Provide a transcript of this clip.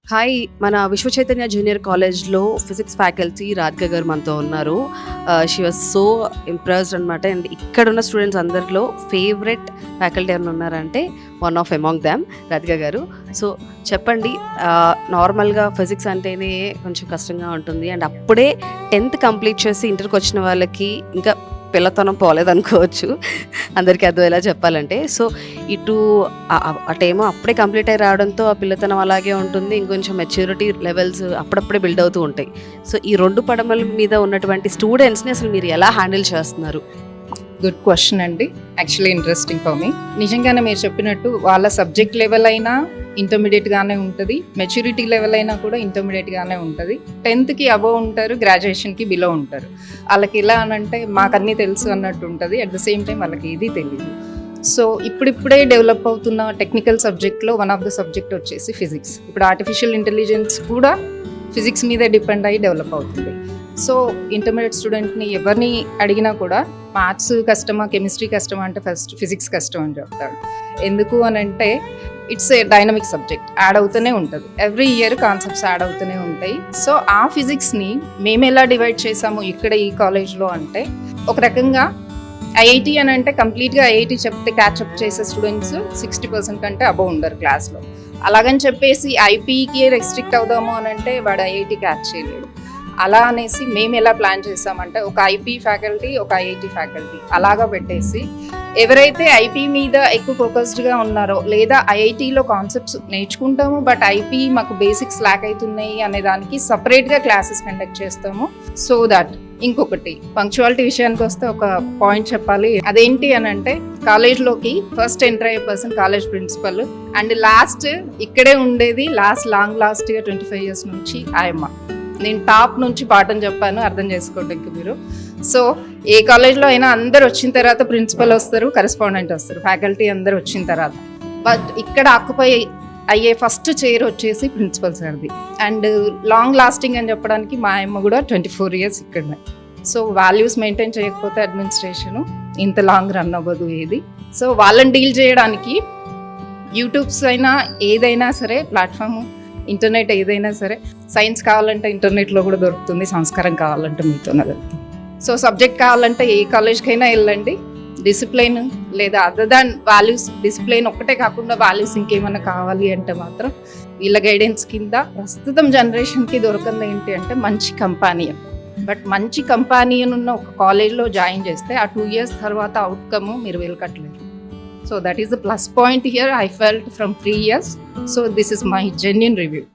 Hi! మన విశ్వ Chaitanya junior కాలేజ్‌లో ఫిజిక్స్ ఫ్యాకల్టీ రాధిక గారు మనతో ఉన్నారు. షీ వాస్ సో ఇంప్రెస్డ్ అనమాట. అండ్ ఇక్కడున్న స్టూడెంట్స్ అందరిలో ఫేవరెట్ ఫ్యాకల్టీ ఎవరైనా ఉన్నారంటే one of among them Radhika గారు. సో చెప్పండి, నార్మల్‌గా ఫిజిక్స్ అంటేనే కొంచెం కష్టంగా ఉంటుంది. అండ్ అప్పుడే 10th కంప్లీట్ చేసి ఇంటర్‌కొచ్చిన వాళ్ళకి ఇంకా పిల్లతనం పోలేదనుకోవచ్చు. అందరికీ అర్థమయ్యేలా చెప్పాలంటే. సో ఇటు అటేమో అప్పుడే కంప్లీట్ అయ్యి రావడంతో ఆ పిల్లతనం అలాగే ఉంటుంది. ఇంకొంచెం మెచ్యూరిటీ లెవెల్స్ అప్పుడప్పుడే బిల్డ్ అవుతూ ఉంటాయి. సో ఈ 2 పడమల మీద ఉన్నటువంటి స్టూడెంట్స్‌ని అసలు మీరు ఎలా హ్యాండిల్ చేస్తున్నారు? గుడ్ క్వశ్చన్ అండి. Actually interesting for me. నిజంగానే మీరు చెప్పినట్టు వాళ్ళ సబ్జెక్ట్ లెవెల్ అయినా ఇంటర్మీడియట్గానే ఉంటుంది, మెచ్యూరిటీ లెవెల్ అయినా కూడా ఇంటర్మీడియట్గానే ఉంటుంది. 10th అబోవ్ ఉంటారు, గ్రాడ్యుయేషన్కి బిలో ఉంటారు. వాళ్ళకి ఎలా అనంటే మాకు అన్నీ తెలుసు అన్నట్టు ఉంటుంది. అట్ ద సేమ్ టైం వాళ్ళకి ఏది తెలియదు. సో ఇప్పుడిప్పుడే డెవలప్ అవుతున్న టెక్నికల్ సబ్జెక్ట్లో వన్ ఆఫ్ ద సబ్జెక్ట్ వచ్చేసి ఫిజిక్స్. ఇప్పుడు ఆర్టిఫిషియల్ ఇంటెలిజెన్స్ కూడా ఫిజిక్స్ మీదే డిపెండ్ అయ్యి డెవలప్ అవుతుంది. సో ఇంటర్మీడియట్ స్టూడెంట్ని ఎవరిని అడిగినా కూడా మ్యాథ్స్ కష్టమా, కెమిస్ట్రీ కష్టమా అంటే ఫస్ట్ ఫిజిక్స్ కష్టం అని చెప్తాడు. ఎందుకు అని అంటే it's a dynamic subject, add అవుతూనే ఉంటుంది. ఎవ్రీ ఇయర్ కాన్సెప్ట్స్ యాడ్ అవుతూనే ఉంటాయి. సో ఆ ఫిజిక్స్ని మేము ఎలా డివైడ్ చేసాము ఇక్కడ ఈ కాలేజ్లో అంటే, ఒక రకంగా ఐఐటి అని అంటే కంప్లీట్గా ఐఐటి చెప్తే క్యాచ్అప్ చేసే స్టూడెంట్స్ 60% కంటే అబవ్ ఉండరు క్లాస్లో. అలాగని చెప్పేసి ఐపీకి రెస్ట్రిక్ట్ అవుదాము అని అంటే వాడు ఐఐటి క్యాచ్ చేయలేడు. అలా అనేసి మేము ఎలా ప్లాన్ చేసామంటే ఒక ఐపీ ఫ్యాకల్టీ, ఒక ఐఐటి ఫ్యాకల్టీ అలాగా పెట్టేసి ఎవరైతే ఐపీ మీద ఎక్కువ ఫోకస్డ్గా ఉన్నారో, లేదా ఐఐటీలో కాన్సెప్ట్స్ నేర్చుకుంటాము బట్ ఐపీ మాకు బేసిక్స్ ల్యాక్ అవుతున్నాయి అనే దానికి సపరేట్గా క్లాసెస్ కండక్ట్ చేస్తాము. సో దట్ ఇంకొకటి పంక్చువాలిటీ విషయానికి వస్తే ఒక పాయింట్ చెప్పాలి. అదేంటి అని అంటే కాలేజ్లోకి ఫస్ట్ ఎంటర్ అయ్యే person college principal, and last ఇక్కడే ఉండేది లాంగ్ లాస్ట్గా 25 years నుంచి ఆయమ్మ. నేను టాప్ నుంచి పాఠం చెప్పాను, అర్థం చేసుకోండి ఇంక మీరు. సో ఏ కాలేజ్లో అయినా అందరు వచ్చిన తర్వాత ప్రిన్సిపల్ వస్తారు, కరెస్పాండెంట్ వస్తారు, ఫ్యాకల్టీ అందరు వచ్చిన తర్వాత. బట్ ఇక్కడ ఆక్యుపై అయ్యే ఫస్ట్ చైర్ వచ్చేసి ప్రిన్సిపల్ సార్ది. అండ్ లాంగ్ లాస్టింగ్ అని చెప్పడానికి మా అమ్మ కూడా 24 years ఇక్కడనే. సో వాల్యూస్ మెయింటైన్ చేయకపోతే అడ్మినిస్ట్రేషను ఇంత లాంగ్ రన్ అవ్వదు ఏది. సో వాళ్ళని డీల్ చేయడానికి యూట్యూబ్స్ అయినా ఏదైనా సరే ప్లాట్ఫామ్, ఇంటర్నెట్ ఏదైనా సరే, సైన్స్ కావాలంటే ఇంటర్నెట్లో కూడా దొరుకుతుంది, సంస్కారం కావాలంటే మీతోనే దొరుకుతుంది. సో సబ్జెక్ట్ కావాలంటే ఏ కాలేజ్కైనా వెళ్ళండి. డిసిప్లైన్ లేదా అదర్ దాన్ వాల్యూస్, డిసిప్లైన్ ఒక్కటే కాకుండా వాల్యూస్ ఇంకేమైనా కావాలి అంటే మాత్రం వీళ్ళ గైడెన్స్ కింద ప్రస్తుతం జనరేషన్కి దొరకంది ఏంటి అంటే మంచి కంపానియన్. బట్ మంచి కంపానియన్ ఉన్న ఒక కాలేజ్లో జాయిన్ చేస్తే ఆ 2 years తర్వాత అవుట్కమ్ మీరు వెలకట్లేరు. So that is the plus point here I felt from 3 years. So this is my genuine review.